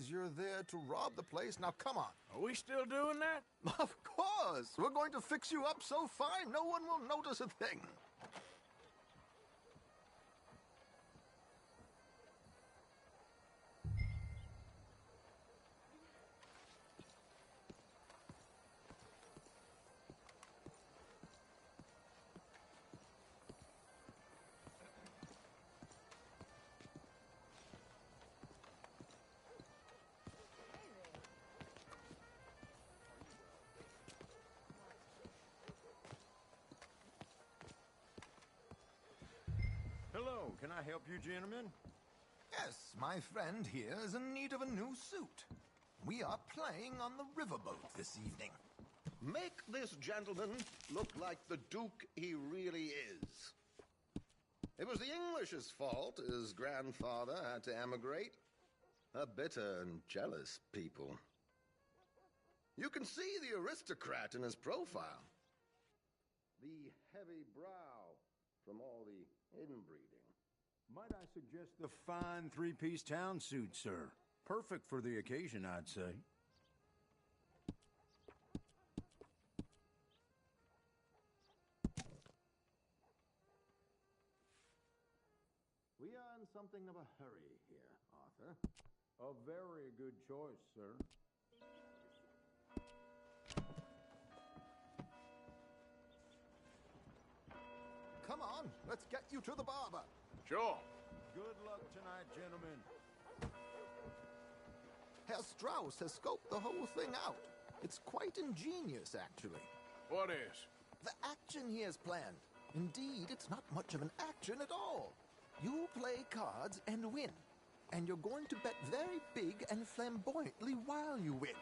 realize you're there to rob the place. Now, come on. Are we still doing that? Of course! We're going to fix you up so fine, no one will notice a thing. Hello, can I help you, gentlemen? Yes, my friend here is in need of a new suit. We are playing on the riverboat this evening. Make this gentleman look like the Duke he really is. It was the English's fault his grandfather had to emigrate. A bitter and jealous people. You can see the aristocrat in his profile. The heavy brow from all the inbreeding. Might I suggest the fine three-piece town suit, sir? Perfect for the occasion, I'd say. We are in something of a hurry here, Arthur. A very good choice, sir. Come on, let's get you to the barber. Sure. Good luck tonight, gentlemen. Herr Strauss has scoped the whole thing out. It's quite ingenious, actually. What is? The action he has planned. Indeed, it's not much of an action at all. You play cards and win. And you're going to bet very big and flamboyantly while you win.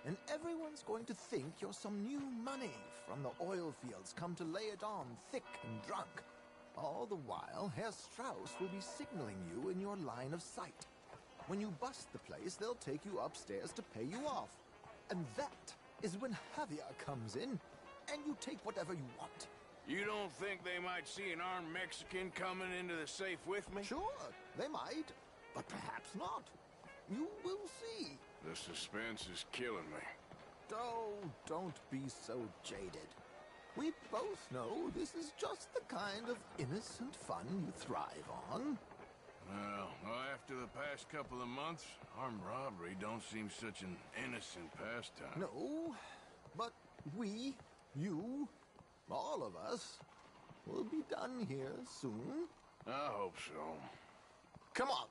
And everyone's going to think you're some new money from the oil fields come to lay it on thick and drunk. All the while, Herr Strauss will be signaling you in your line of sight. When you bust the place, they'll take you upstairs to pay you off. And that is when Javier comes in, and you take whatever you want. You don't think they might see an armed Mexican coming into the safe with me? Sure, they might, but perhaps not. You will see. The suspense is killing me. Oh, don't be so jaded. We both know this is just the kind of innocent fun you thrive on. Well, after the past couple of months, armed robbery don't seem such an innocent pastime. No, but we, you, all of us, will be done here soon. I hope so. Come on.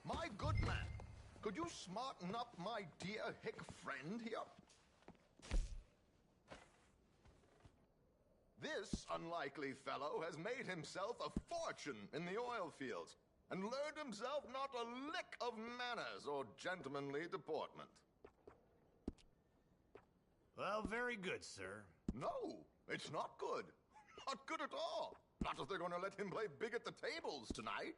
My good man, could you smarten up my dear hick friend here? This unlikely fellow has made himself a fortune in the oil fields and learned himself not a lick of manners or gentlemanly deportment. Well, very good, sir. No, it's not good. Not good at all. Not if they're going to let him play big at the tables tonight.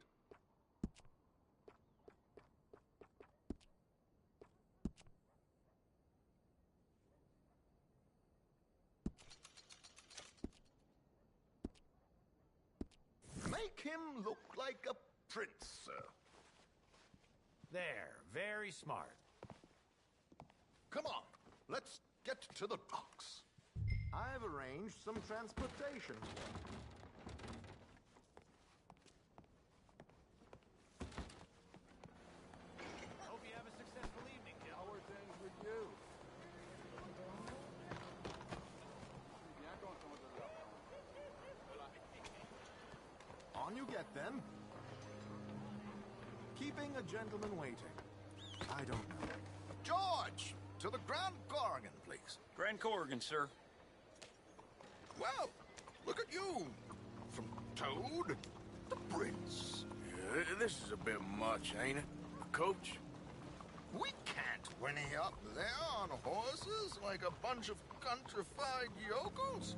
Make him look like a prince, sir. There, very smart. Come on, let's get to the docks. I've arranged some transportation here. Hope you have a successful evening, How gentlemen. are things with you? On you get, then. Keeping a gentleman waiting. I don't know. George! To the Grand Corrigan, please. Grand Corrigan, sir. Well, look at you. From Toad to Prince. Yeah, this is a bit much, ain't it? Coach? We can't whinny up there on horses like a bunch of countrified yokels.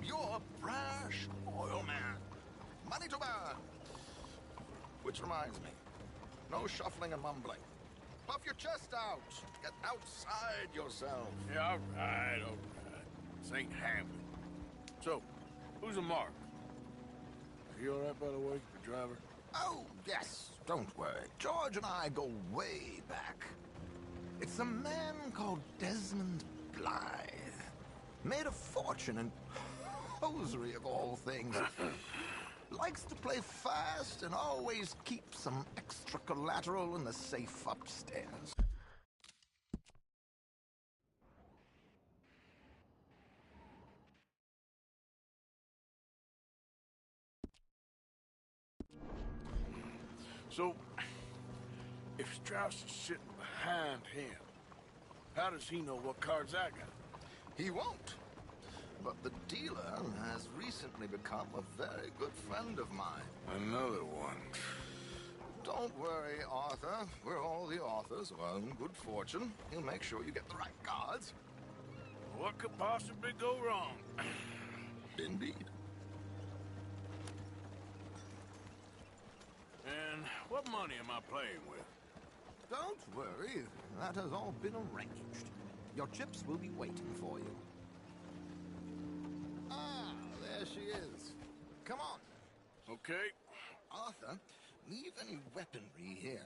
You're a brash oil man. Money to burn. Which reminds me, no shuffling and mumbling. Puff your chest out. Get outside yourself. Yeah, all right. This ain't happening. So, who's a mark? You all right, by the way, the driver? Oh, yes, don't worry. George and I go way back. It's a man called Desmond Blythe. Made a fortune in hosiery of all things. Likes to play fast and always keeps some extra collateral in the safe upstairs. So, if Strauss is sitting behind him, how does he know what cards I got? He won't. But the dealer has recently become a very good friend of mine. Another one. Don't worry, Arthur. We're all the authors of our own good fortune. He'll make sure you get the right cards. What could possibly go wrong? Indeed. And what money am I playing with? Don't worry. That has all been arranged. Your chips will be waiting for you. Ah, there she is. Come on. Okay. Arthur, leave any weaponry here.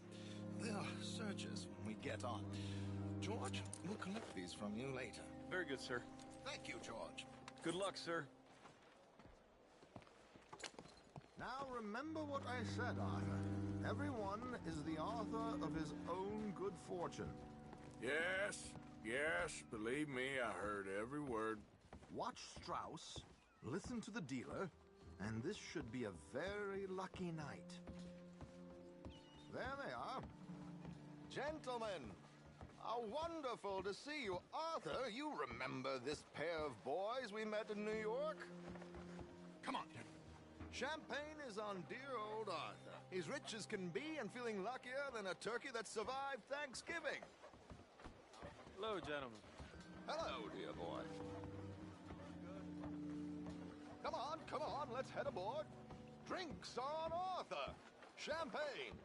They'll search us when we get on. George, we'll collect these from you later. Very good, sir. Thank you, George. Good luck, sir. Now remember what I said, Arthur. Everyone is the author of his own good fortune. Yes, believe me, I heard every word. Watch Strauss, listen to the dealer, and this should be a very lucky night. There they are. Gentlemen, how wonderful to see you. Arthur, you remember this pair of boys we met in New York? Come on. Champagne is on dear old Arthur. He's rich as can be and feeling luckier than a turkey that survived Thanksgiving. Hello, gentlemen. Hello, dear boy. Come on, let's head aboard. Drinks on Arthur. Champagne.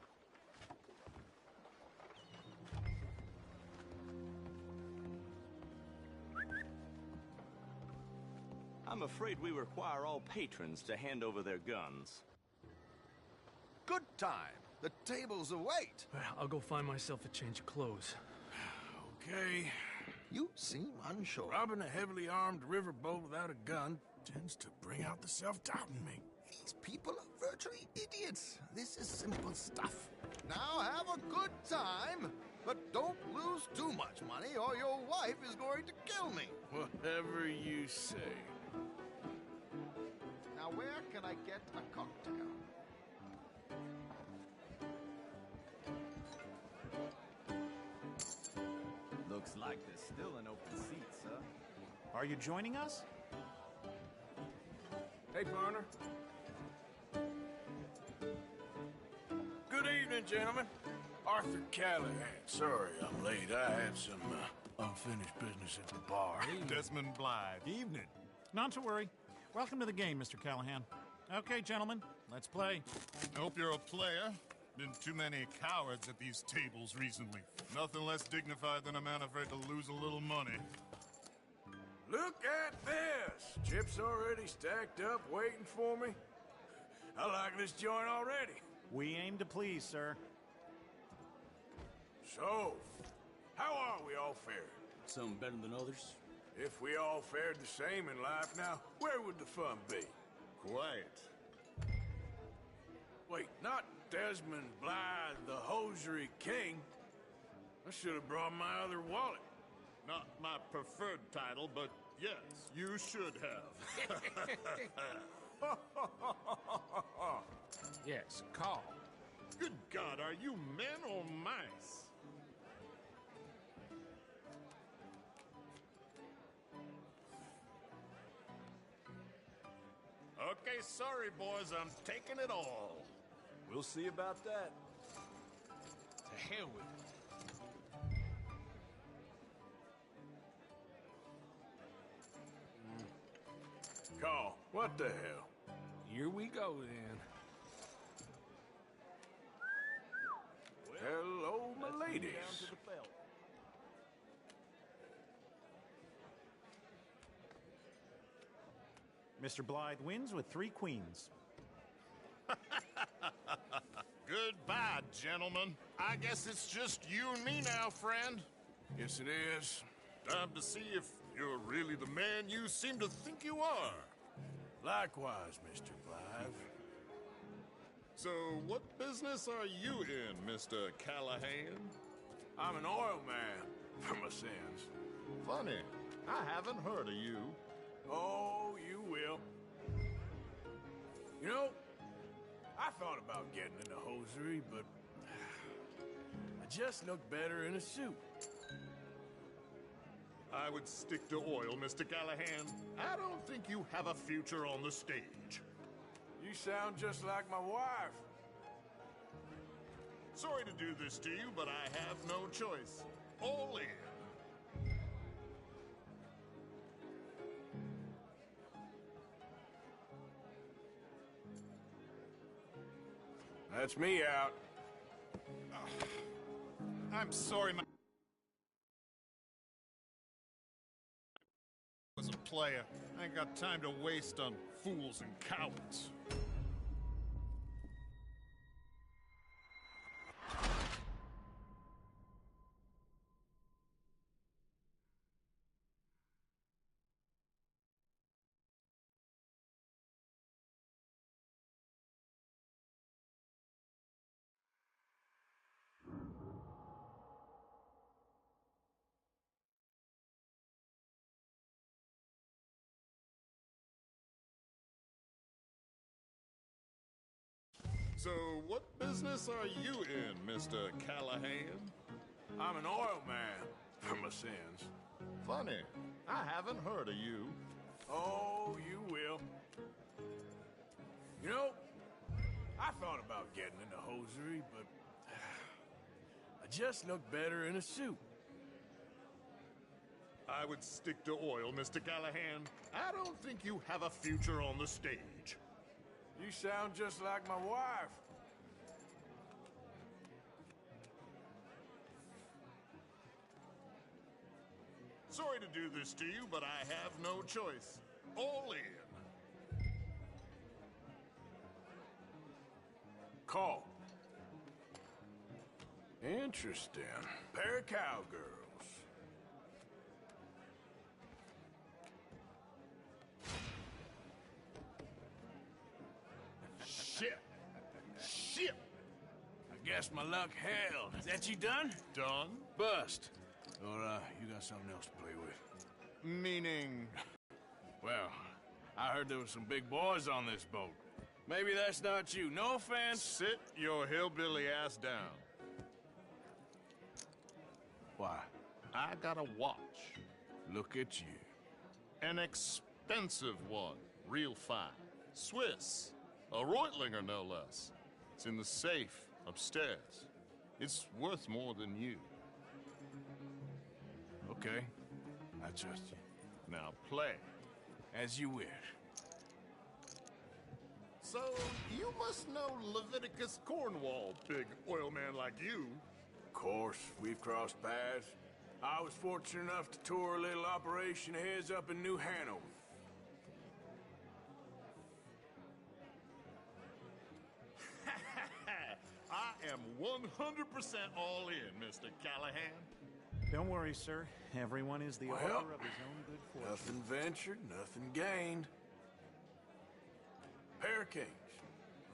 I'm afraid we require all patrons to hand over their guns. Good time. The tables await. I'll go find myself a change of clothes. Okay. You seem unsure. Robbing a heavily armed riverboat without a gun tends to bring out the self-doubt in me. These people are virtually idiots. This is simple stuff. Now have a good time, but don't lose too much money or your wife is going to kill me. Whatever you say. Now where can I get a cocktail? Looks like there's still an open seat, sir. Are you joining us? Hey, partner. Good evening, gentlemen. Arthur Callahan. Sorry I'm late. I had some unfinished business at the bar. Desmond Blythe. Evening. Not to worry. Welcome to the game, Mr. Callahan. Okay, gentlemen, let's play. I hope you're a player. Been too many cowards at these tables recently. Nothing less dignified than a man afraid to lose a little money. Look at this! Chips already stacked up, waiting for me. I like this joint already. We aim to please, sir. So, how are we all fared? Some better than others. If we all fared the same in life now, where would the fun be? Quiet. Wait, not Desmond Blythe, the hosiery king. I should have brought my other wallet. Not my preferred title, but yes, you should have. Yes, call. Good God, are you men or mice? Okay, sorry, boys, I'm taking it all. We'll see about that. To hell with it. Call, what the hell? Here we go, then. Hello, my ladies. Down to the belt. Mr. Blythe wins with 3 queens. Goodbye, gentlemen. I guess it's just you and me now, friend. Yes, it is. Time to see if you're really the man you seem to think you are. Likewise, Mr. Blythe. So, what business are you in, Mr. Callahan? I'm an oil man, for my sins. Funny, I haven't heard of you. Oh, you will. You know, I thought about getting into hosiery, but I just look better in a suit. I would stick to oil, Mr. Callahan. I don't think you have a future on the stage. You sound just like my wife. Sorry to do this to you, but I have no choice. All in. That's me out. I'm sorry, my... I was a player. I ain't got time to waste on fools and cowards. So, what business are you in, Mr. Callahan? I'm an oil man, for my sins. Funny, I haven't heard of you. Oh, you will. You know, I thought about getting into hosiery, but I just look better in a suit. I would stick to oil, Mr. Callahan. I don't think you have a future on the stage. You sound just like my wife. Sorry to do this to you, but I have no choice. All in. Call. Interesting. Pair of cowgirls. Shit. Shit. I guess my luck held. Is that you done? Done? Bust. Or, you got something else to play with? Meaning... Well, I heard there was some big boys on this boat. Maybe that's not you. No offense. Sit your hillbilly ass down. Why? I got a watch. Look at you. An expensive one. Real fine. Swiss. A Reutlinger, no less. It's in the safe upstairs. It's worth more than you. Okay. I trust you. Now play. As you wish. So, you must know Leviticus Cornwall, big oil man like you. Of course, we've crossed paths. I was fortunate enough to tour a little operation of his up in New Hanover. I am 100% all in, Mr. Callahan. Don't worry, sir. Everyone is the Well, author of his own good fortune. Nothing ventured, nothing gained. Pair of kings.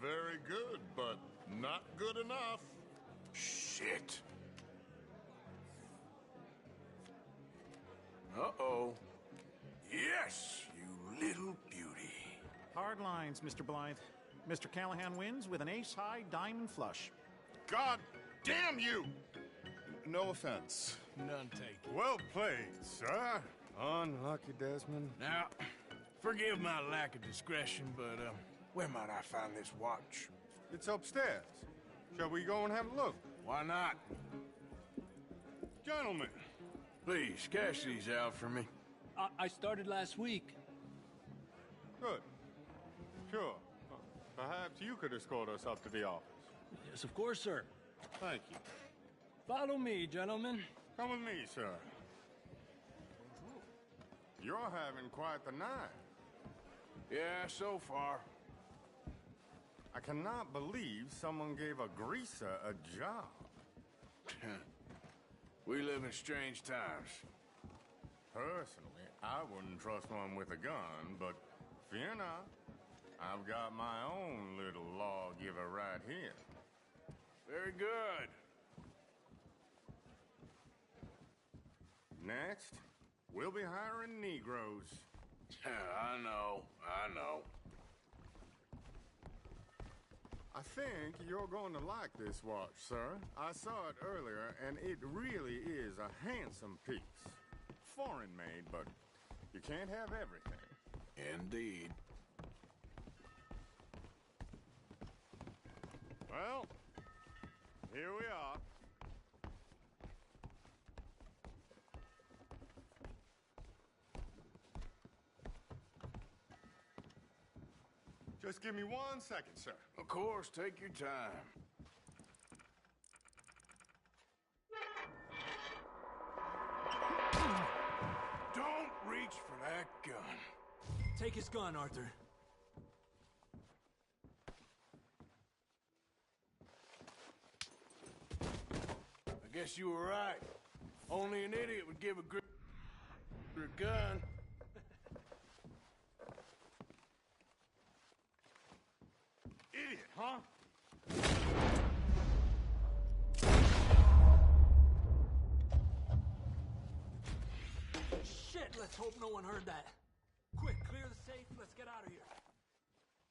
Very good, but not good enough. Shit. Uh-oh. Yes, you little beauty. Hard lines, Mr. Blythe. Mr. Callahan wins with an ace-high diamond flush. God damn you! No offense. None taken. Well played, sir. Unlucky, Desmond. Now, forgive my lack of discretion, but, where might I find this watch? It's upstairs. Shall we go and have a look? Why not? Gentlemen. Please, cash these out for me. I started last week. Good. Sure. Perhaps you could escort us up to the office. Yes, of course, sir. Thank you. Follow me, gentlemen. Come with me, sir. You're having quite the night. Yeah, so far. I cannot believe someone gave a greaser a job. We live in strange times. Personally, I wouldn't trust one with a gun, but fear not. I've got my own little lawgiver right here. Very good. Next, we'll be hiring Negroes. I know. I think you're going to like this watch, sir. I saw it earlier, and it really is a handsome piece. Foreign made, but you can't have everything. Indeed. Well, here we are. Just give me 1 second, sir. Of course, take your time. Don't reach for that gun. Take his gun, Arthur. I guess you were right. Only an idiot would give a gun. Idiot, huh? Shit, let's hope no one heard that. Quick, clear the safe, let's get out of here.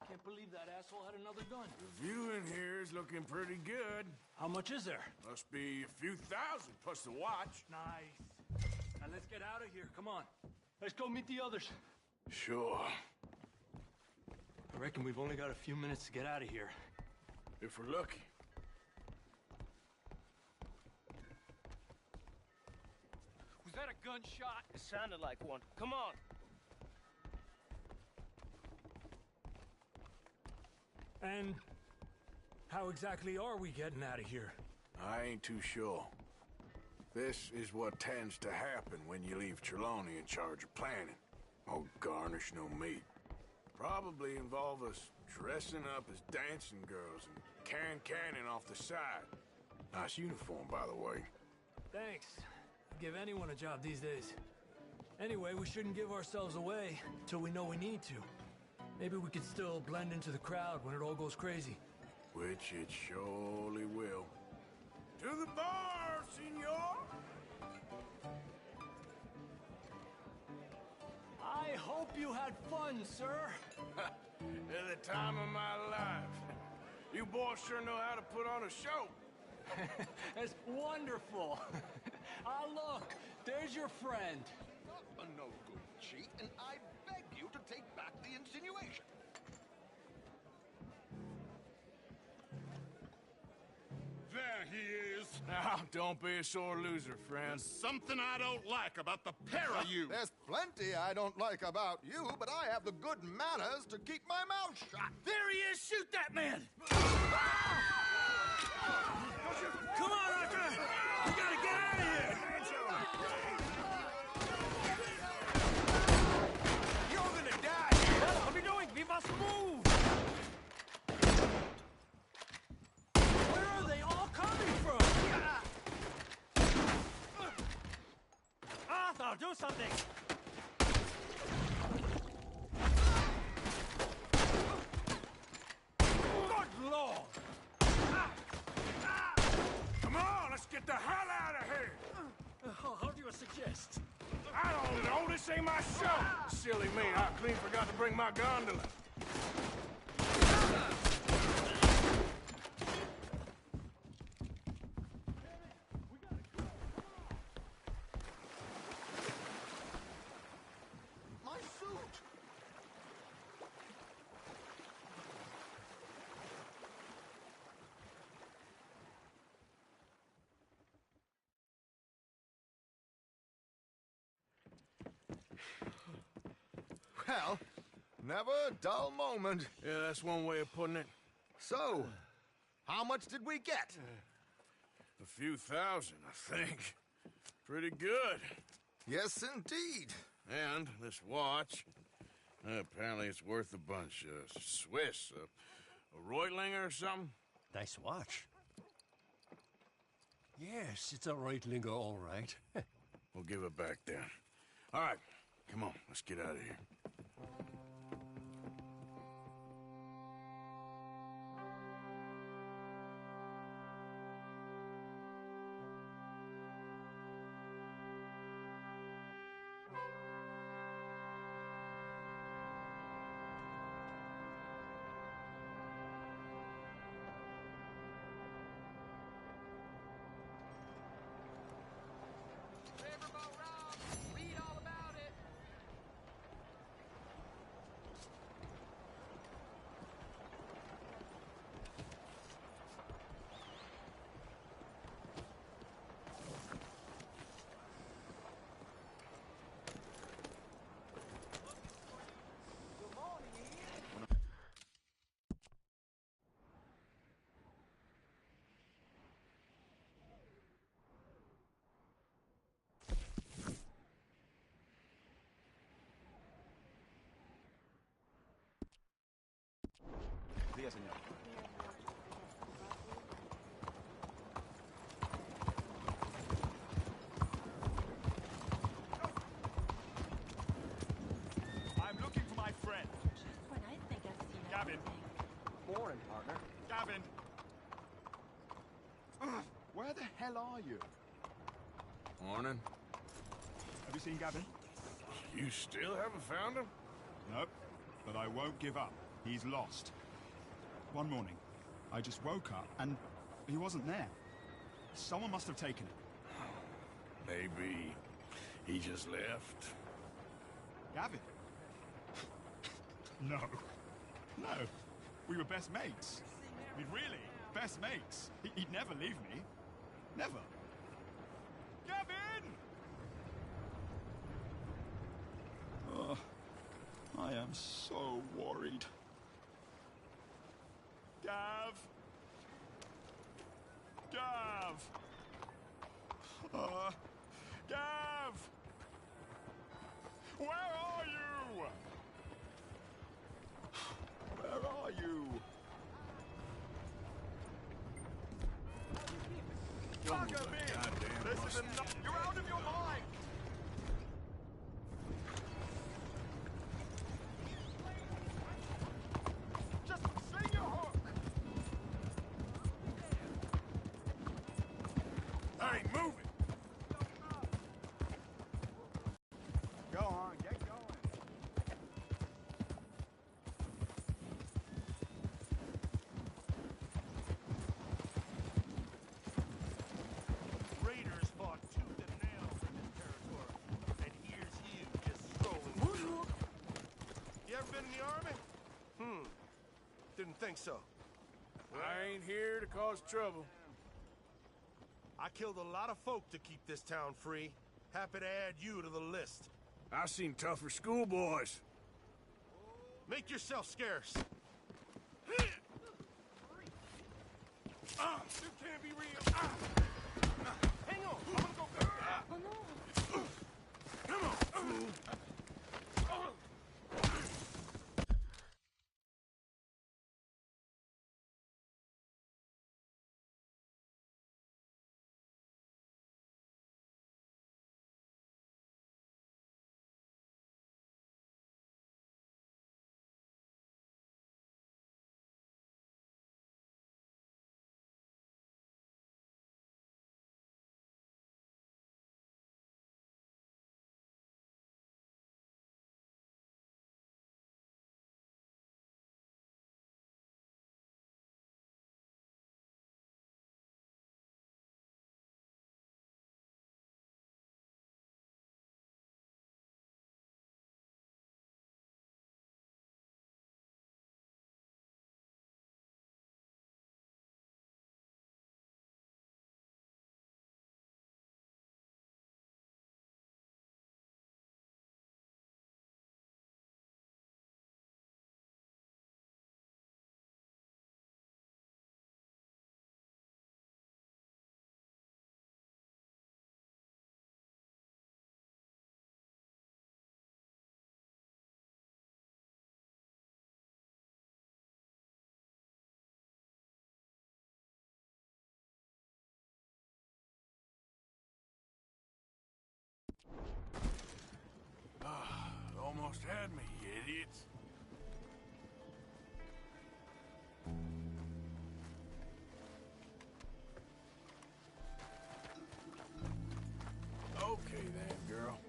Can't believe that asshole had another gun. The view in here is looking pretty good. How much is there? Must be a few thousand plus the watch. Nice. Now let's get out of here, come on. Let's go meet the others. Sure. I reckon we've only got a few minutes to get out of here. If we're lucky. Was that a gunshot? It sounded like one. Come on. And how exactly are we getting out of here? I ain't too sure. This is what tends to happen when you leave Trelawney in charge of planning. Oh, garnish no meat. Probably involve us dressing up as dancing girls and carrying cannon off the side. Nice uniform, by the way. Thanks. I'd give anyone a job these days. Anyway, we shouldn't give ourselves away till we know we need to. Maybe we could still blend into the crowd when it all goes crazy. Which it surely will. To the bar, senor! I hope you had fun, sir. At the time of my life. You boys sure know how to put on a show. That's wonderful. Ah, look, there's your friend. A no good cheat, and I beg you to take back the insinuation. There he is. Now, don't be a sore loser, friend. Something I don't like about the pair of you. There's plenty I don't like about you, but I have the good manners to keep my mouth shut. There he is! Shoot that man! Come on, Arthur! We gotta get out of here! You're gonna die! What are we doing? We must move! Where are they all coming from? Arthur, do something! Good Lord! Come on, let's get the hell out of here! How do you suggest? I don't know, this ain't my show! Silly me, I clean forgot to bring my gondola. My suit! Well, never a dull moment. Yeah, that's one way of putting it. So, how much did we get? A few thousand, I think. Pretty good. Yes, indeed. And this watch Apparently it's worth a bunch. Swiss. A Reutlinger or something? Nice watch. Yes, it's a Reutlinger, all right. We'll give it back then. All right, come on, let's get out of here. Días, señor. I'm looking for my friend. When I think I've seen Gavin. everything. Morning, partner. Gavin. Where the hell are you? Morning. Have you seen Gavin? You still haven't found him? Nope. But I won't give up. He's lost. One morning, I just woke up and he wasn't there. Someone must have taken him. Maybe he just left. Gavin? No. No. We were best mates. I mean, really, best mates. He'd never leave me. Never. Gavin! Oh, I am so worried. Gav! Gav! Gav! Where are you? Where are you? Bugger me! This is enough! You're out of your mind! Just sling your hook! Hey, move it! Go on, get going. Raiders fought tooth and nail for this territory. And here's you just strolling through. You ever been in the army? Didn't think so. I ain't here to cause trouble. I killed a lot of folk to keep this town free. Happy to add you to the list. I seen tougher schoolboys. Make yourself scarce. You can't be real. had me, idiots. Okay then, girl.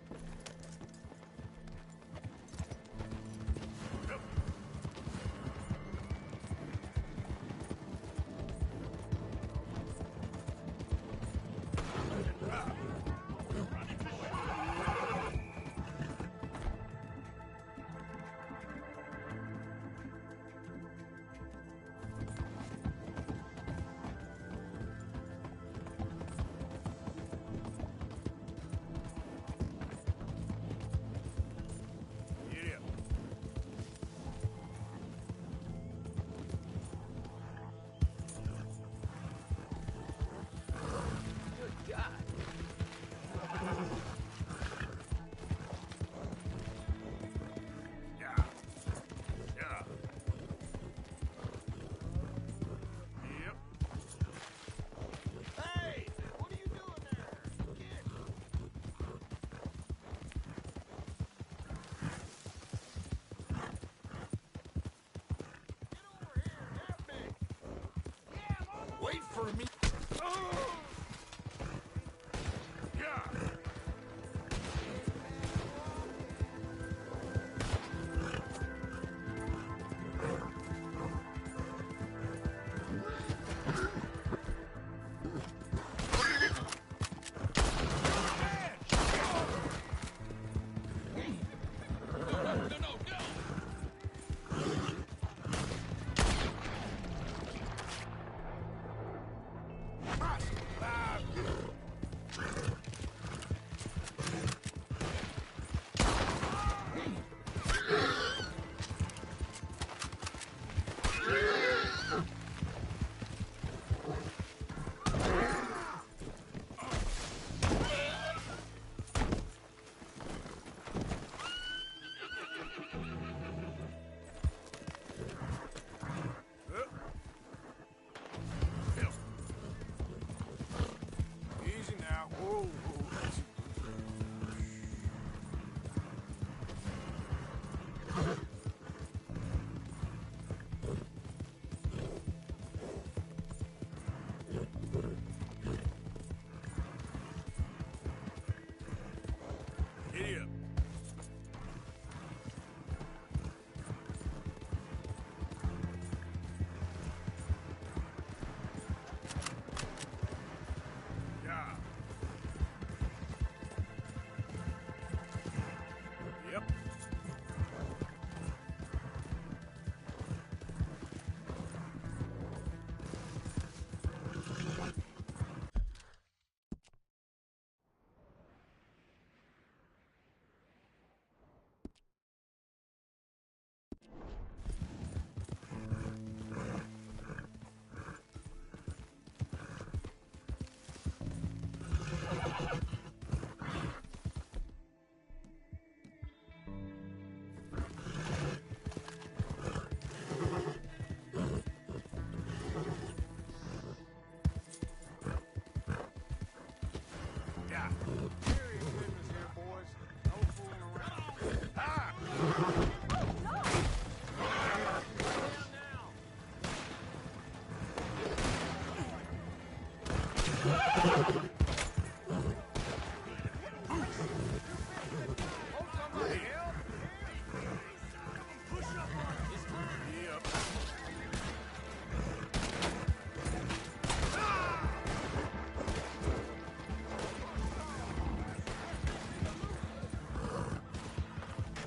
Wait for me. Easy now. Whoa, whoa. Giddy up. Yeah. Yep. Yeah. Serious business here, boys. No fooling around. Ah!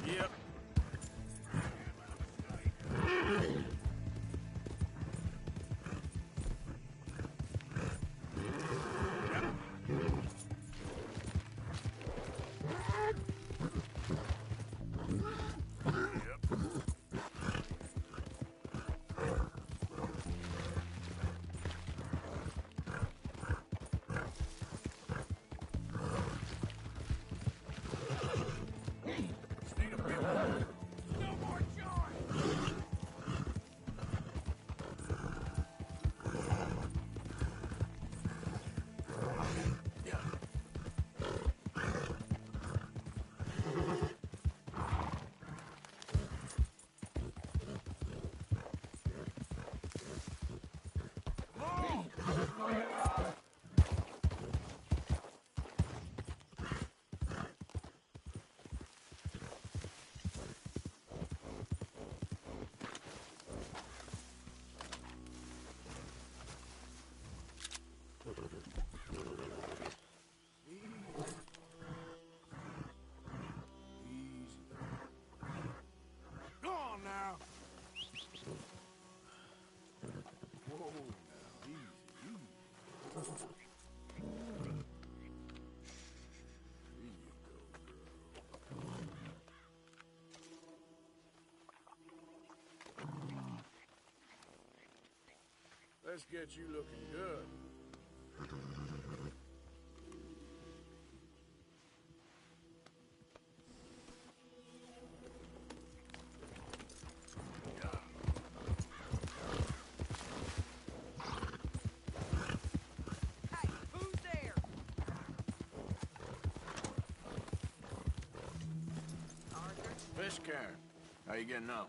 Yep. Just need a bit more. No more joy. Let's get you looking good. Hey, who's there? Arthur? Miss Karen, how you getting on?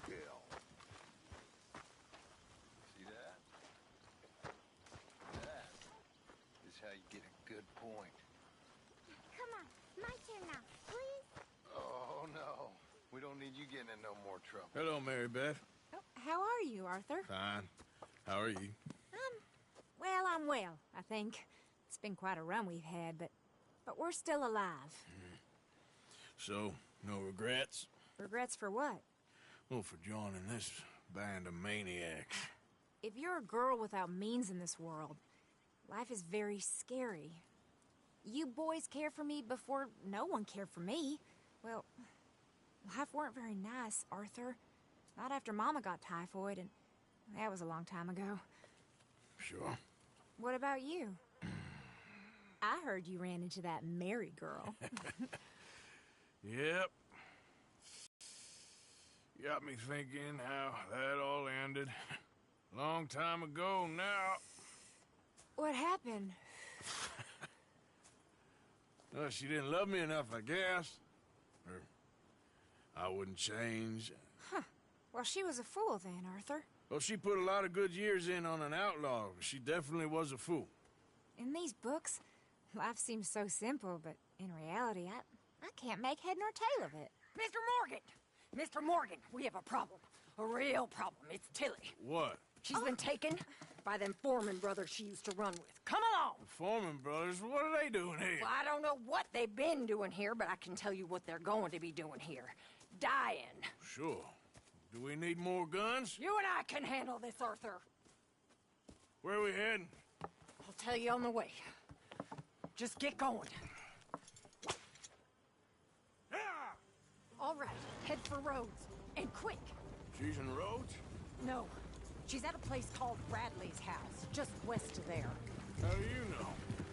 Gil. See that? That is how you get a good point. Come on, my turn now, please. Oh, no. We don't need you getting in no more trouble. Hello, Mary Beth. Oh, how are you, Arthur? Fine. How are you? Well, I'm well, I think. It's been quite a run we've had, but we're still alive. So, no regrets? Regrets for what? Well, for joining this band of maniacs. If you're a girl without means in this world, life is very scary. You boys cared for me before no one cared for me. Well, life weren't very nice, Arthur. Not after Mama got typhoid, and that was a long time ago. Sure. What about you? I heard you ran into that Mary girl. Yep. Got me thinking how that all ended. Long time ago now. What happened? Well, she didn't love me enough, I guess. Or I wouldn't change. Huh. Well, she was a fool then, Arthur. Well, she put a lot of good years in on an outlaw. She definitely was a fool. In these books, life seems so simple, but in reality, I can't make head nor tail of it. Mr. Morgan! Mr. Morgan, we have a problem. A real problem. It's Tilly. What? She's been taken by them Foreman brothers she used to run with. Come along! The Foreman brothers? What are they doing here? Well, I don't know what they've been doing here, but I can tell you what they're going to be doing here. Dying. Sure. Do we need more guns? You and I can handle this, Arthur. Where are we heading? I'll tell you on the way. Just get going. All right, head for Rhodes. And quick. She's in Rhodes? No. She's at a place called Bradley's house, just west of there. How do you know?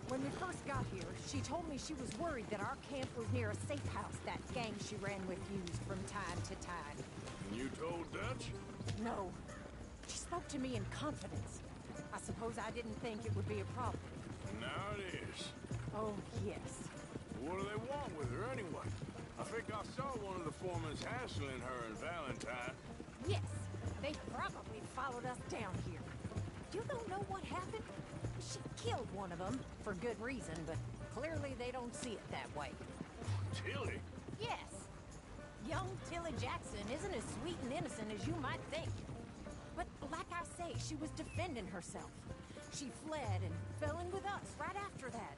When we first got here, she told me she was worried that our camp was near a safe house that gang she ran with used from time to time. And you told Dutch? No. She spoke to me in confidence. I suppose I didn't think it would be a problem. And now it is. Oh, yes. What do they want with her anyway? I think I saw one of the foremans hassling her and Valentine. Yes. They probably followed us down here. You don't know what happened? She killed one of them, for good reason, but clearly they don't see it that way. Tilly? Yes. Young Tilly Jackson isn't as sweet and innocent as you might think. But like I say, she was defending herself. She fled and fell in with us right after that.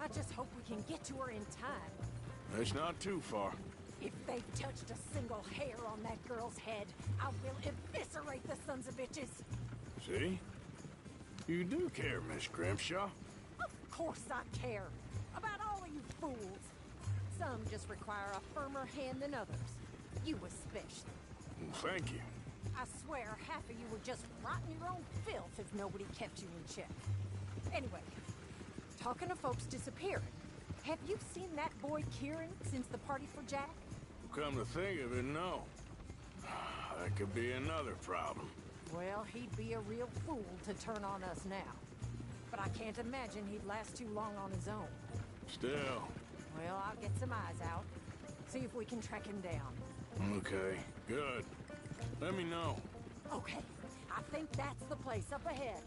I just hope we can get to her in time. That's not too far. If they've touched a single hair on that girl's head, I will eviscerate the sons of bitches. See? You do care, Miss Grimshaw. Of course I care. About all of you fools. Some just require a firmer hand than others. You especially. Well, thank you. I swear half of you would just rot in your own filth if nobody kept you in check. Anyway, talking of folks disappearing, have you seen that boy Kieran since the party for Jack? Come to think of it, no. That could be another problem. Well, he'd be a real fool to turn on us now. But I can't imagine he'd last too long on his own. Still. Well, I'll get some eyes out. See if we can track him down. Okay, good. Let me know. Okay, I think that's the place up ahead.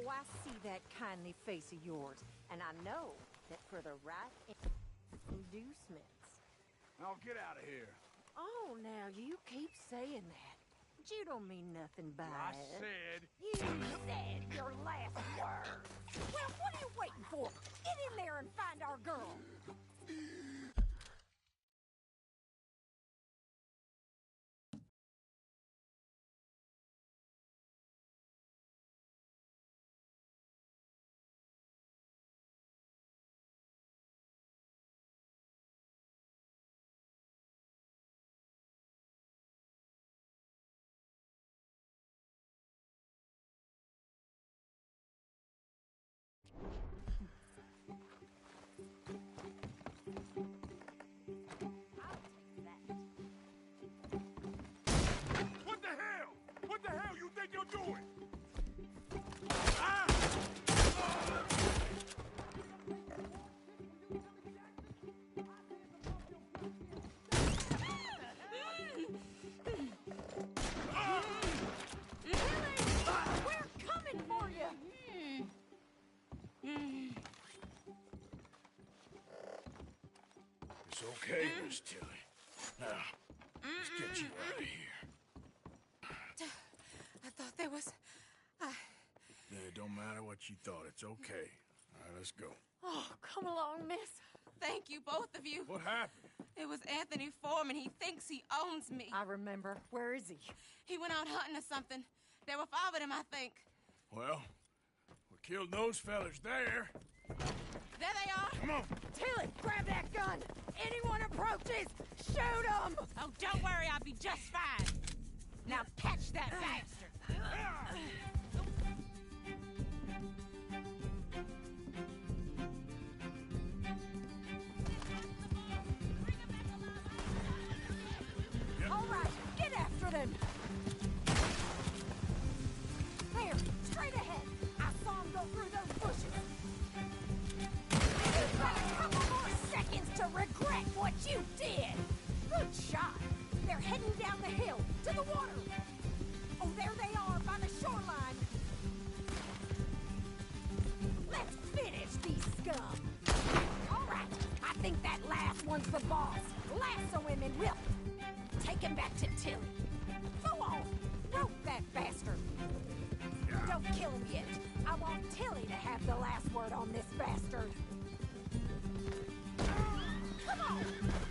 Oh, I see that kindly face of yours, and I know that for the right inducements. Now get out of here. Oh, now you keep saying that. But you don't mean nothing by I it. said... You said your last word. Well, what are you waiting for? Get in there and find our girl. What the hell? What the hell you think you're doing? We're coming for you! It's okay, Miss Tilly. Now, let's get you out of here. I thought there was... Yeah, it don't matter what you thought. It's okay. All right, let's go. Oh, come along, miss. Thank you, both of you. What happened? It was Anthony Foreman. He thinks he owns me. I remember. Where is he? He went out hunting or something. There were 5 of them, I think. Well, we killed those fellas there. There they are. Come on. Tilly, grab that gun! Anyone approaches, shoot them! Oh, don't worry. I'll be just fine. Now catch that bastard. All right, get after them! There, straight ahead. I saw him go through those bushes. You've got a couple more seconds to regret what you did. Good shot. They're heading down the hill to the water. Oh, there they are by the shoreline. Let's finish these scum. All right, I think that last one's the boss. Lasso him and we'll take him back to Tilly. Go on, rope that bastard. Don't kill him yet. I want Tilly to have the last word on this bastard. Come on,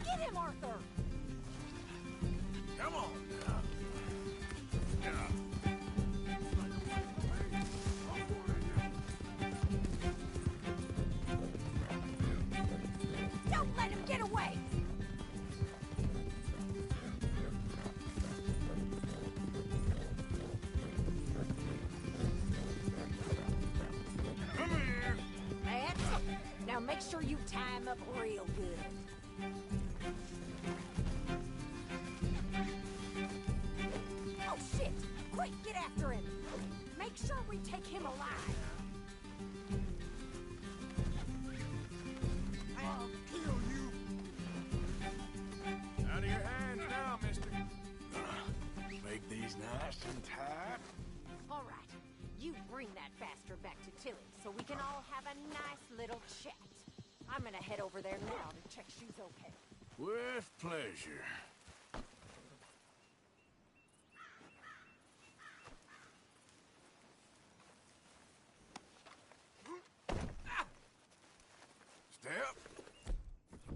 get him, Arthur. Come on now. Don't let him get away. Come here. That's it. Now make sure you tie him up real good. Oh, shit! Quick, get after him! Make sure we take him alive! I'll kill you. Out of your hands now, mister. Make these nice and tight. All right, you bring that bastard back to Tilly so we can all have a nice little chat. I'm gonna head over there now to check she's okay. With pleasure. Step.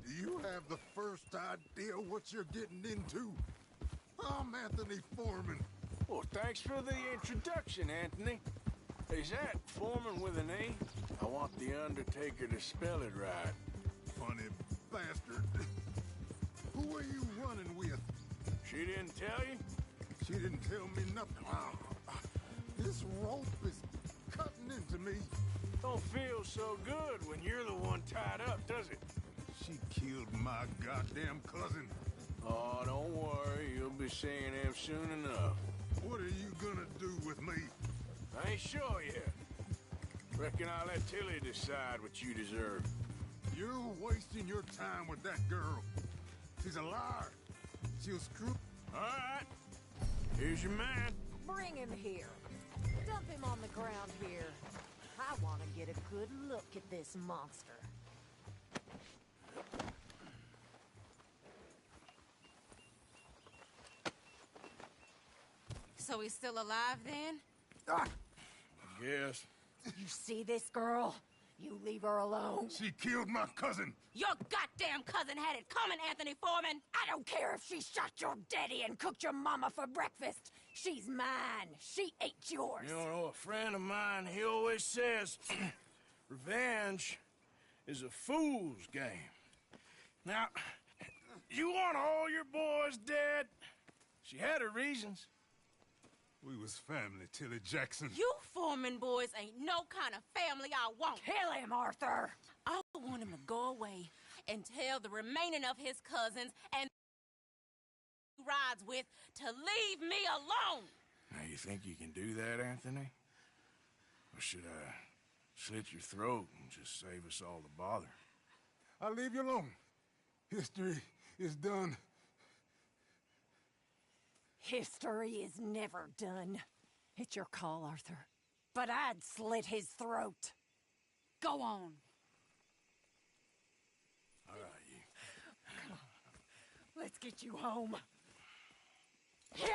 Do you have the first idea what you're getting into? I'm Anthony Foreman. Well, thanks for the introduction, Anthony. Is that Foreman with an A? I want the Undertaker to spell it right. Funny bastard. Who are you running with? She didn't tell you? She didn't tell me nothing. This rope is cutting into me. Don't feel so good when you're the one tied up, does it? She killed my goddamn cousin. Oh, don't worry. You'll be seeing him soon enough. What are you gonna do with me? I ain't sure yet. Reckon I'll let Tilly decide what you deserve. You're wasting your time with that girl. She's a liar. She'll screw... All right. Here's your man. Bring him here. Dump him on the ground here. I want to get a good look at this monster. So he's still alive then? I guess. You see this girl? You leave her alone. She killed my cousin. Your goddamn cousin had it coming, Anthony Foreman! I don't care if she shot your daddy and cooked your mama for breakfast. She's mine. She ate yours. You know, a friend of mine, he always says, revenge is a fool's game. Now, you want all your boys dead? She had her reasons. We was family, Tilly Jackson. You Foreman boys ain't no kind of family I want. Kill him, Arthur! I want him to go away and tell the remaining of his cousins and he rides with to leave me alone. Now, you think you can do that, Anthony? Or should I slit your throat and just save us all the bother? I'll leave you alone. History is done. History is never done. It's your call, Arthur. But I'd slit his throat. Go on. All right, you. Come on. Let's get you home. Yeah!